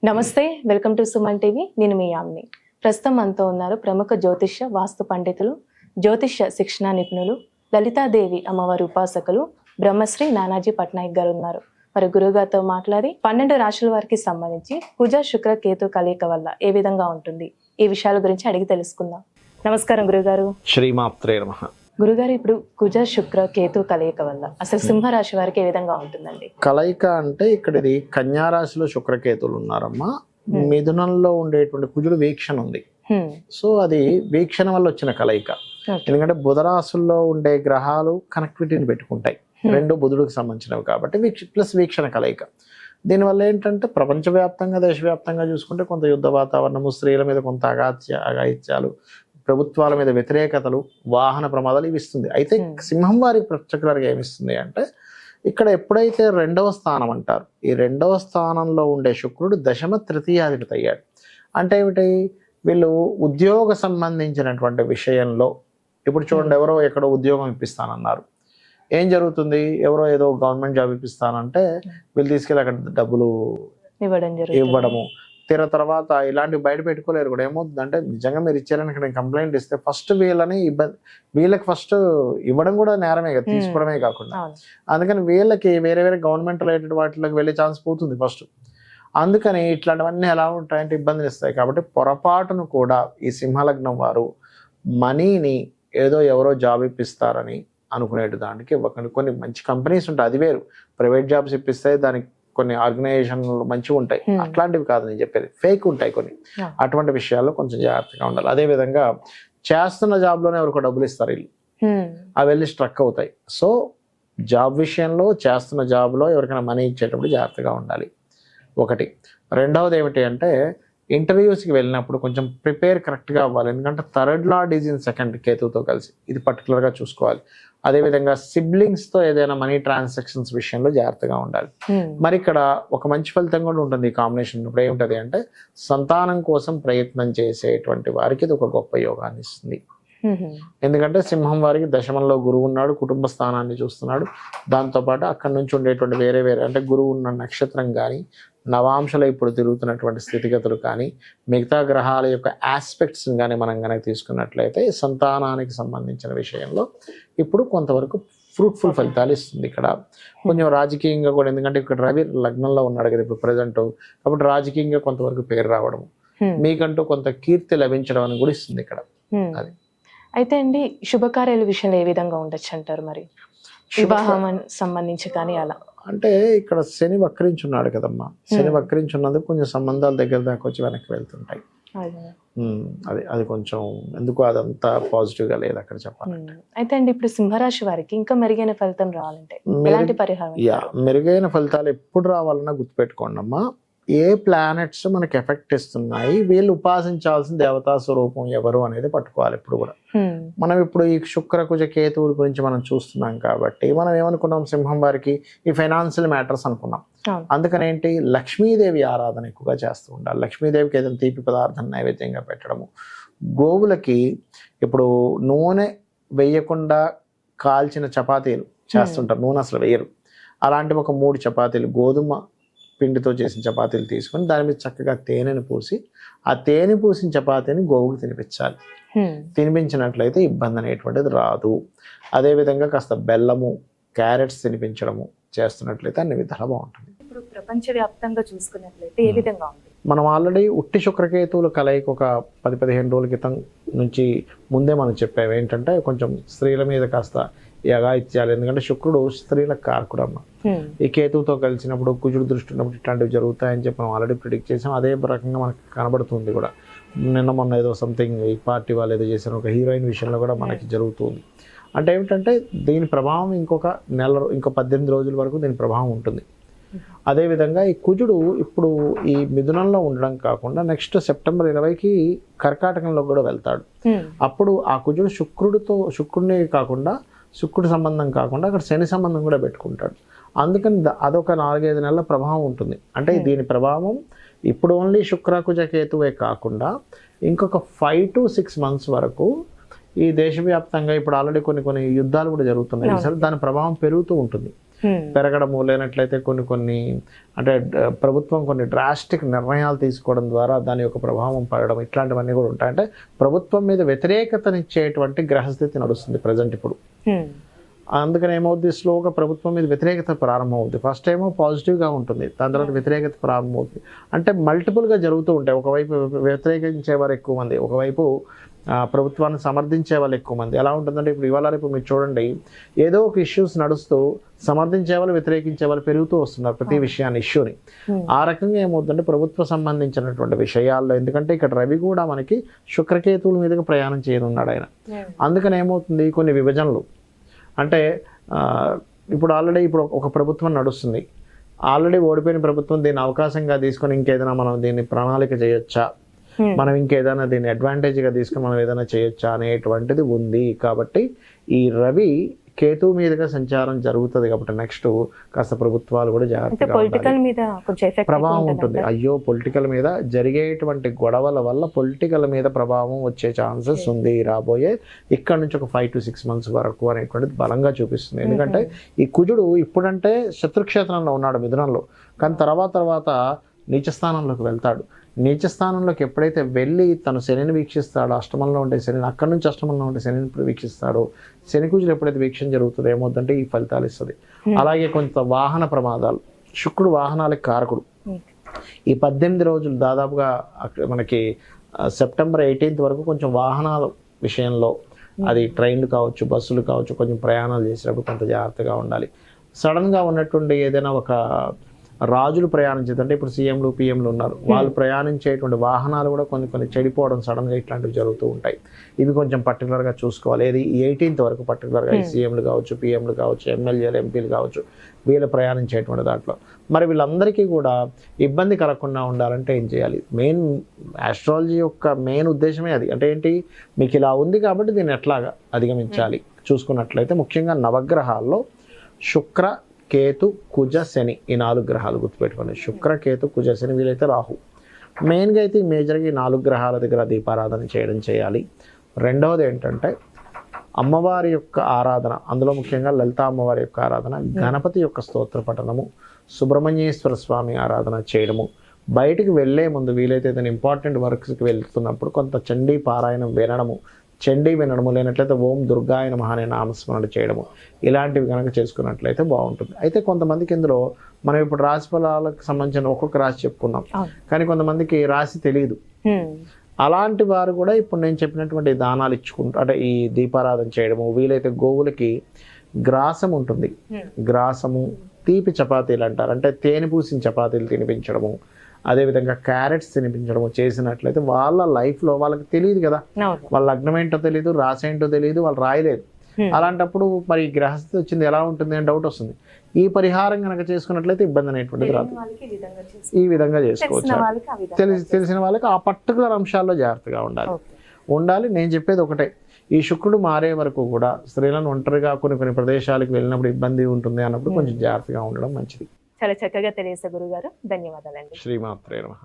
నమస్తే, welcome to Suman TV. నేను మీ యామ్ని. ప్రస్తుతం మనతో ఉన్నారు ప్రముఖ జ్యోతిష్య వాస్తు పండితులు, జ్యోతిష్య శిక్షణ నిపుణులు, లలితాదేవి అమ్మవారి ఉపాసకులు బ్రహ్మశ్రీ నానాజీ పట్నాయక్ గారు ఉన్నారు. మరి గురుగారితో మాట్లాడి 12 రాశుల వారికి సంబంధించి కుజ శుక్ర కేతు కలయిక వల్ల ఏ విధంగా ఉంటుంది, ఈ విషయాల గురించి అడిగి తెలుసుకుందాం. నమస్కారం గురుగారు. శ్రీమాత్రే నమః. గురుగారు, ఇప్పుడు కుజ శుక్ర కేతు కలయిక వల్ల అసలు సింహరాశి వారికి ఏ విధంగా ఉంటుందండి? కలయిక అంటే ఇక్కడ ఇది కన్యా రాశిలో శుక్రకేతులు ఉన్నారమ్మా. మిథునంలో ఉండేటువంటి కుజుడు వీక్షణ ఉంది. సో అది వీక్షణ వల్ల వచ్చిన కలయిక. ఎందుకంటే బుధ రాశుల్లో ఉండే గ్రహాలు కనెక్టివిటీని పెట్టుకుంటాయి, రెండు బుధుడికి సంబంధించినవి కాబట్టి ప్లస్ వీక్షణ కలయిక. దీనివల్ల ఏంటంటే ప్రపంచవ్యాప్తంగా దేశవ్యాప్తంగా చూసుకుంటే కొంత యుద్ధ వాతావరణము, స్త్రీల మీద కొంత అఘాయిత్యాలు, ప్రభుత్వాల మీద వ్యతిరేకతలు, వాహన ప్రమాదాలు ఇవి ఇస్తుంది. అయితే సింహం వారికి పర్టికులర్గా ఏమిస్తుంది అంటే ఇక్కడ ఎప్పుడైతే 2వ స్థానం అంటారు, ఈ 2వ స్థానంలో ఉండే శుక్రుడు దశమ తృతీయాధిపతి అయ్యాడు. అంటే ఏమిటి, వీళ్ళు ఉద్యోగ సంబంధించినటువంటి విషయంలో ఇప్పుడు చూడండి, ఎవరో ఎక్కడో ఉద్యోగం ఇప్పిస్తానన్నారు, ఏం జరుగుతుంది, ఎవరో ఏదో గవర్నమెంట్ జాబ్ ఇప్పిస్తానంటే వీళ్ళు తీసుకెళ్ళి అక్కడ డబ్బులు ఇవ్వడము, తర్వాత ఇలాంటివి బయట పెట్టుకోలేరు కూడా. ఏమవుతుందంటే నిజంగా మీరు ఇచ్చారని ఇక్కడ కంప్లైంట్ ఇస్తే ఫస్ట్ వీళ్ళకి ఫస్ట్ ఇవ్వడం కూడా నేరమే కదా, తీసుకోవడమే కాకుండా. అందుకని వీళ్ళకి వేరే వేరే గవర్నమెంట్ రిలేటెడ్ వాటిలోకి వెళ్ళే ఛాన్స్ పోతుంది ఫస్ట్. అందుకని ఇట్లాంటివన్నీ ఎలా ఉంటాయంటే ఇబ్బందులు ఇస్తాయి. కాబట్టి పొరపాటును కూడా ఈ సింహలగ్నం వారు మనీని ఏదో ఎవరో జాబ్ ఇప్పిస్తారని అనుకునేటి దానికి ఇవ్వకండి. కొన్ని మంచి కంపెనీస్ ఉంటాయి, అది వేరు. ప్రైవేట్ జాబ్స్ ఇప్పిస్తే దానికి కొన్ని ఆర్గనైజేషన్లు మంచిగా ఉంటాయి, అట్లాంటివి కాదు నేను చెప్పేది, ఫేక్ ఉంటాయి కొన్ని. అటువంటి విషయాల్లో కొంచెం జాగ్రత్తగా ఉండాలి. అదేవిధంగా చేస్తున్న జాబ్లోనే ఎవరికో డబ్బులు ఇస్తారు వీళ్ళు, అవి వెళ్ళి స్ట్రక్ అవుతాయి. సో జాబ్ విషయంలో చేస్తున్న జాబ్లో ఎవరికైనా మనీ ఇచ్చేటప్పుడు జాగ్రత్తగా ఉండాలి, ఒకటి. రెండవది ఏమిటి అంటే ఇంటర్వ్యూస్కి వెళ్ళినప్పుడు కొంచెం ప్రిపేర్ కరెక్ట్గా అవ్వాలి. ఎందుకంటే third lord is in second కేతుతో కలిసి, ఇది పర్టికులర్గా చూసుకోవాలి. అదేవిధంగా సిబ్లింగ్స్తో ఏదైనా మనీ ట్రాన్సాక్షన్స్ విషయంలో జాగ్రత్తగా ఉండాలి. మరి ఇక్కడ ఒక మంచి ఫలితం కూడా ఉంటుంది ఈ కాంబినేషన్. ఇప్పుడు ఏముంటుంది అంటే సంతానం కోసం ప్రయత్నం చేసేటువంటి వారికి ఇది ఒక గొప్ప యోగాన్ని ఇస్తుంది. ఎందుకంటే సింహం వారికి దశమంలో గురువు ఉన్నాడు, కుటుంబ స్థానాన్ని చూస్తున్నాడు. దాంతోపాటు అక్కడి నుంచి ఉండేటువంటి వేరే వేరే అంటే గురువు ఉన్న నక్షత్రం కానీ, నవాంశలో ఇప్పుడు తిరుగుతున్నటువంటి స్థితిగతులు కానీ, మిగతా గ్రహాల యొక్క ఆస్పెక్ట్స్ని కానీ మనం కనుక తీసుకున్నట్లయితే సంతానానికి సంబంధించిన విషయంలో ఇప్పుడు కొంతవరకు ఫ్రూట్ఫుల్ ఫలితాలు ఇస్తుంది. ఇక్కడ కొంచెం రాజకీయంగా కూడా, ఎందుకంటే ఇక్కడ రవి లగ్నంలో ఉన్నాడు కదా ఇప్పుడు ప్రజెంట్, కాబట్టి రాజకీయంగా కొంతవరకు పేరు రావడం, మీకంటూ కొంత కీర్తి లభించడం అని కూడా ఇస్తుంది ఇక్కడ. అది అయితే అండి, శుభకార్యాల విషయంలో ఏ విధంగా ఉండొచ్చు అంటారు? మరి వివాహం సంబంధించి కానీ అలా అంటే ఇక్కడ శని వక్రించున్నాడు కదమ్మా, శని వక్రించున్నందుకు కొంచెం సంబంధాల దగ్గర దాకా వచ్చి వెనక్కి వెళ్తుంటాయి. అది కొంచెం ఎందుకు అదంతా పాజిటివ్ గా లేదు అక్కడ చెప్పాలంటే. అయితే అండి, ఇప్పుడు సింహరాశి వారికి ఇంకా మెరుగైన ఫలితం రావాలంటే ఎలాంటి పరిహారం? మెరుగైన ఫలితాలు ఎప్పుడు రావాలన్నా గుర్తుపెట్టుకోండి అమ్మా, ఏ ప్లానెట్స్ మనకి ఎఫెక్ట్ ఇస్తున్నాయి, వీళ్ళు ఉపాసించాల్సిన దేవతా స్వరూపం ఎవరు అనేది పట్టుకోవాలి ఎప్పుడు కూడా. మనం ఇప్పుడు ఈ శుక్ర కుజ కేతువుల గురించి మనం చూస్తున్నాం కాబట్టి మనం ఏమనుకున్నాం, సింహం వారికి ఈ ఫైనాన్షియల్ మ్యాటర్స్ అనుకున్నాం. అందుకని ఏంటి, లక్ష్మీదేవి ఆరాధన ఎక్కువగా చేస్తూ ఉండాలి. లక్ష్మీదేవికి ఏదైనా తీపి పదార్థం నైవేద్యంగా పెట్టడము, గోవులకి ఇప్పుడు నూనె వేయకుండా కాల్చిన చపాతీలు చేస్తుంటారు, నూనె అసలు వేయరు. అలాంటివి ఒక 3 చపాతీలు గోధుమ పిండితో చేసిన చపాతీలు తీసుకొని దాని మీద చక్కగా తేనెను పూసి, ఆ తేనె పూసిన చపాతీని గోవుకి తినిపించాలి. తినిపించినట్లయితే ఇబ్బంది అనేటువంటిది రాదు. అదేవిధంగా కాస్త బెల్లము, క్యారెట్స్ తినిపించడము చేస్తున్నట్లయితే అన్ని విధాలా బాగుంటుంది. ఇప్పుడు ప్రపంచవ్యాప్తంగా చూసుకున్నట్లయితే ఏ విధంగా ఉంది? మనం ఆల్రెడీ ఉట్టి శుక్రకేతువుల కలయిక ఒక 10-15 రోజుల క్రితం నుంచి ముందే మనం చెప్పాము. ఏంటంటే కొంచెం స్త్రీల మీద కాస్త అఘాయిత్యాలు, ఎందుకంటే శుక్రుడు స్త్రీలకు కారకుడమ్మ. ఈ కేతువుతో కలిసినప్పుడు కుజుడు దృష్టి ఉన్నప్పుడు ఇట్లాంటివి జరుగుతాయని చెప్పి మనం ఆల్రెడీ ప్రిడిక్ట్ చేసాం. అదే రకంగా మనకి కనబడుతుంది కూడా. మొన్న ఏదో సంథింగ్ ఈ పార్టీ వాళ్ళు ఏదో చేసిన ఒక హీరోయిన్ విషయంలో కూడా మనకి జరుగుతుంది. అంటే ఏమిటంటే దీని ప్రభావం ఇంకో 18 రోజుల వరకు దీని ప్రభావం ఉంటుంది. అదేవిధంగా ఈ కుజుడు ఇప్పుడు ఈ మిథునంలో ఉండడం కాకుండా నెక్స్ట్ సెప్టెంబర్ 20కి కర్కాటకంలో కూడా వెళ్తాడు. అప్పుడు ఆ కుజుడు శుక్రుడిని కాకుండా, శుక్రుడి సంబంధం కాకుండా అక్కడ శని సంబంధం కూడా పెట్టుకుంటాడు. అందుకని అదొక 4-5 నెలల ప్రభావం ఉంటుంది. అంటే దీని ప్రభావం ఇప్పుడు ఓన్లీ శుక్రకుజ కేతువే కాకుండా ఇంకొక 5 to 6 months వరకు ఈ దేశవ్యాప్తంగా ఇప్పుడు ఆల్రెడీ కొన్ని యుద్ధాలు కూడా జరుగుతున్నాయి. సరే, దాని ప్రభావం పెరుగుతూ ఉంటుంది. పెరగడము, లేనట్లయితే కొన్ని అంటే ప్రభుత్వం కొన్ని డ్రాస్టిక్ నిర్ణయాలు తీసుకోవడం ద్వారా దాని యొక్క ప్రభావం పడడం, ఇట్లాంటివన్నీ కూడా ఉంటాయి. అంటే ప్రభుత్వం మీద వ్యతిరేకతనిచ్చేటువంటి గ్రహస్థితి నడుస్తుంది ప్రజెంట్ ఇప్పుడు. అందుకని ఏమవుద్ది, స్లోగా ప్రభుత్వం మీద వ్యతిరేకత ప్రారంభమవుతుంది. ఫస్ట్ ఏమో పాజిటివ్గా ఉంటుంది, దాని తర్వాత వ్యతిరేకత ప్రారంభమవుతుంది. అంటే మల్టిపుల్గా జరుగుతూ ఉంటాయి. ఒకవైపు వ్యతిరేకించేవారు ఎక్కువ మంది, ఒకవైపు ప్రభుత్వాన్ని సమర్థించే వాళ్ళు ఎక్కువ మంది. ఎలా ఉంటుందంటే ఇప్పుడు ఇవాళ రేపు మీరు చూడండి, ఏదో ఒక ఇష్యూస్ నడుస్తూ సమర్థించే వాళ్ళు వ్యతిరేకించే వాళ్ళు పెరుగుతూ వస్తున్నారు ప్రతి విషయాన్ని, ఇష్యూని. ఆ రకంగా ఏమవుతుందంటే ప్రభుత్వ సంబంధించినటువంటి విషయాల్లో, ఎందుకంటే ఇక్కడ రవి కూడా మనకి శుక్రకేతువుల మీదుగా ప్రయాణం చేయనున్నాడు ఆయన. అందుకని ఏమవుతుంది, కొన్ని విభజనలు అంటే ఇప్పుడు ఆల్రెడీ ఇప్పుడు ఒక ప్రభుత్వం నడుస్తుంది, ఆల్రెడీ ఓడిపోయిన ప్రభుత్వం దీన్ని అవకాశంగా తీసుకొని ఇంకేదైనా మనం దీన్ని ప్రణాళిక చేయొచ్చా, మనం ఇంకేదైనా దీన్ని అడ్వాంటేజ్గా తీసుకుని మనం ఏదైనా చేయొచ్చా అనేటువంటిది ఉంది. కాబట్టి ఈ రవి కేతు మీదుగా సంచారం జరుగుతుంది కాబట్టి నెక్స్ట్ కాస్త ప్రభుత్వాలు కూడా జాగ్రత్తగా పొలిటికల్ మీద ప్రభావం ఉంటుంది. అయ్యో, పొలిటికల్ మీద జరిగేటువంటి గొడవల వల్ల పొలిటికల్ మీద ప్రభావం వచ్చే ఛాన్సెస్ ఉంది రాబోయే ఇక్కడ నుంచి ఒక 5 to 6 months వరకు అనేటువంటిది బలంగా చూపిస్తుంది. ఎందుకంటే ఈ కుజుడు ఇప్పుడంటే శత్రుక్షేత్రంలో ఉన్నాడు మిథునంలో, కానీ తర్వాత నీచస్థానంలోకి వెళ్తాడు. నీచస్థానంలోకి ఎప్పుడైతే వెళ్ళి తను శనిని వీక్షిస్తాడో, అష్టమంలో ఉండే శనిని, అక్కడి నుంచి అష్టమంలో ఉండే శనిని ఇప్పుడు వీక్షిస్తాడో, శని కుజులు ఎప్పుడైతే వీక్షణ జరుగుతుందో ఏమవుతుందంటే ఈ ఫలితాలు ఇస్తుంది. అలాగే కొంత వాహన ప్రమాదాలు, శుక్రుడు వాహనాలకు కారకుడు. ఈ 18 రోజులు దాదాపుగా మనకి September 18th వరకు కొంచెం వాహనాల విషయంలో, అది ట్రైన్లు కావచ్చు, బస్సులు కావచ్చు, కొంచెం ప్రయాణాలు చేసేటప్పుడు కొంత జాగ్రత్తగా ఉండాలి. సడన్గా ఉన్నటువంటి ఏదైనా ఒక రాజులు ప్రయాణించేదంటే ఇప్పుడు సీఎంలు పిఎంలు ఉన్నారు, వాళ్ళు ప్రయాణించేటువంటి వాహనాలు కూడా కొన్ని చెడిపోవడం సడన్గా ఇట్లాంటివి జరుగుతూ ఉంటాయి. ఇవి కొంచెం పర్టికులర్గా చూసుకోవాలి. ఏది 18th వరకు పర్టికులర్గా ఈ సీఎంలు కావచ్చు, పిఎంలు కావచ్చు, ఎమ్మెల్యేలు ఎంపీలు కావచ్చు, వీళ్ళు ప్రయాణించేటువంటి దాంట్లో మరి వీళ్ళందరికీ కూడా ఇబ్బంది కలగకుండా ఉండాలంటే ఏం చేయాలి? మెయిన్ ఆస్ట్రాలజీ యొక్క మెయిన్ ఉద్దేశమే అది. అంటే ఏంటి, మీకు ఇలా ఉంది కాబట్టి దీన్ని ఎట్లాగా అధిగమించాలి చూసుకున్నట్లయితే ముఖ్యంగా నవగ్రహాల్లో శుక్ర, కేతు, కుజ, శని, ఈ 4 గ్రహాలు గుర్తుపెట్టుకోండి. శుక్ర, కేతు, కుజ, శని, వీలైతే రాహు. మెయిన్గా అయితే మేజర్గా ఈ 4 గ్రహాల దగ్గర దీపారాధన చేయాలి. రెండవది ఏంటంటే అమ్మవారి యొక్క ఆరాధన, అందులో ముఖ్యంగా లలిత అమ్మవారి యొక్క ఆరాధన, గణపతి యొక్క స్తోత్ర పఠనము, సుబ్రహ్మణ్యేశ్వర స్వామి ఆరాధన చేయడము. బయటికి వెళ్ళే ముందు వీలైతే ఏదైనా ఇంపార్టెంట్ వర్క్స్కి వెళ్తున్నప్పుడు కొంత చండీ పారాయణం వినడము, లేనట్లయితే ఓం దుర్గాయ నమః అనే నామస్మరణ చేయడము, ఇలాంటివి కనుక చేసుకున్నట్లయితే బాగుంటుంది. అయితే కొంతమందికి ఇందులో మనం ఇప్పుడు రాశి ఫలాలకు సంబంధించిన ఒక్కొక్క రాశి చెప్పుకున్నాం, కానీ కొంతమందికి రాశి తెలియదు. అలాంటి వారు కూడా ఇప్పుడు నేను చెప్పినటువంటి దానాలు ఇచ్చుకుంటూ, అంటే ఈ దీపారాధన చేయడము, వీలైతే గోవులకి గ్రాసం ఉంటుంది, గ్రాసము, తీపి చపాతీలు అంటారు, అంటే తేనె పూసిన చపాతీలు తినిపించడము, అదేవిధంగా క్యారెట్స్ తినిపించడము చేసినట్లయితే వాళ్ళ లైఫ్లో వాళ్ళకి తెలియదు కదా, వాళ్ళ లగ్నం ఏంటో తెలియదు, రాశి ఏంటో తెలియదు, వాళ్ళు రాయలేదు. అలాంటప్పుడు మరి గ్రహస్థితి వచ్చింది ఎలా ఉంటుంది అని డౌట్ వస్తుంది. ఈ పరిహారం కనుక చేసుకున్నట్లయితే ఇబ్బంది అనేటువంటిది రాదు. ఈ విధంగా చేసుకోవచ్చు. తెలిసిన వాళ్ళకి ఆ పర్టికులర్ అంశాల్లో జాగ్రత్తగా ఉండాలి. నేను చెప్పేది ఒకటే, ఈ శుక్రుడు మారే వరకు కూడా స్త్రీలను ఒంటరిగా కొన్ని ప్రదేశాలకు వెళ్ళినప్పుడు ఇబ్బంది ఉంటుంది అన్నప్పుడు కొంచెం జాగ్రత్తగా ఉండడం మంచిది. చాలా చక్కగా తెలియజేశారు గురుగారు, ధన్యవాదాలండి. శ్రీమాత్రే నమః.